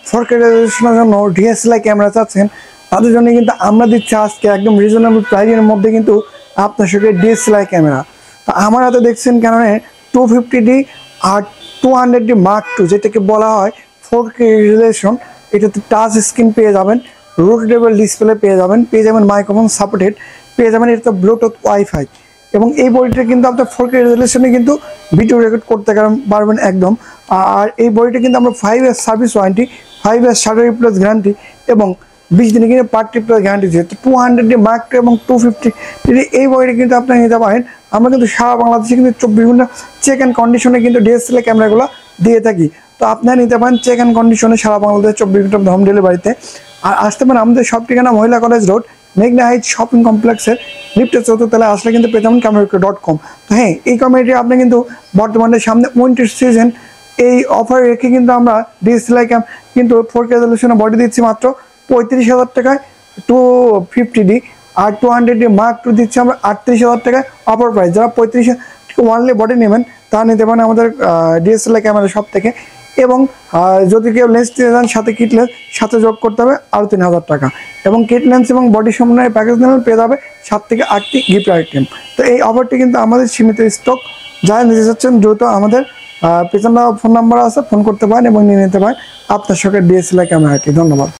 4K রেজলিউশনের জন্য DSLR camera চাচ্ছেন, তাদের জন্য কিন্তু আমরা দিচ্ছি আজকে একদম রিজনেবল প্রাইসের মধ্যে কিন্তু আপনার সঙ্গে ডিএসএলআর ক্যামেরা। তো আমার হাতে দেখছেন ক্যাননের 250D আর 200D Mark II, যেটাকে বলা হয় 4K রেজলিউশন। এটাতে টাচ স্ক্রিন পেয়ে যাবেন, রোটেটেবল ডিসপ্লে পেয়ে যাবেন মাইক্রোফোন সাপোর্টেড পেয়ে যাবেন, এটাতে ব্লুটুথ ওয়াইফাই। এবং এই বডিটা কিন্তু আপনার 4K রেজলিউশনে কিন্তু ভিডিও রেকর্ড করতে পারবেন একদম। আর এই বডিটা কিন্তু আমরা 5 ইয়ার্স সার্ভিস ওয়ারেন্টি, 5 ইয়ার্স শাটারি প্লাস গ্যারান্টি এবং 20 দিনে কিন্তু পার্টি প্লাস গ্যারান্টি দিচ্ছে। 200D Mark II এবং 250 এই বডিটা কিন্তু আপনারা নিতে পারেন। আমরা কিন্তু সারা বাংলাদেশে কিন্তু 24 ঘন্টা চেক অ্যান্ড কন্ডিশনে কিন্তু ডিএসএলআর ক্যামেরাগুলো দিয়ে থাকি। তো আপনারা নিতে পারেন চেক অ্যান্ড কন্ডিশনে সারা বাংলাদেশে 24 ঘন্টা হোম ডেলিভারিতে। আর আসতে পারেন আমাদের সব ঠিকানা মহিলা কলেজ রোড, মেঘনা হাইট শপিং কমপ্লেক্সের লিফটের 4th তলায় আসলে কিন্তু পেয়ে যাবেন cameravico.com। তো হ্যাঁ, এই কমিটি আপনি কিন্তু বর্তমানে সামনে উইন্টার সিজন এই অফার রেখে কিন্তু আমরা ডিএসএলআর কিন্তু 4K রেজলিউশনে বডি দিচ্ছি মাত্র 35,000 টাকায় 250D, আর 200D Mark II দিচ্ছি আমরা 38,000 টাকায় অফার প্রাইস। যারা 35 ওয়ানলি বডি নেবেন তারা নিতে পারেন আমাদের ডিএসএলআর ক্যামেরা সব থেকে। এবং যদি কেউ লেন্স নিতে চান সাথে কিট লেন্স সাথে যোগ করতে হবে আরও 3,000 টাকা। এবং কিট লেন্স এবং বডি সমন্বয়ে প্যাকেজ নেবেন পেয়ে যাবে 7 থেকে 8টি গিফট আইটেম। তো এই অফারটি কিন্তু আমাদের সীমিত স্টক, যারা নিতে চাচ্ছেন দ্রুত আমাদের পেছনে ফোন নাম্বার আছে, ফোন করতে পারেন এবং নিয়ে নিতে পারেন আপনার সঙ্গে ডিএসএলআর ক্যামেরাটি। ধন্যবাদ।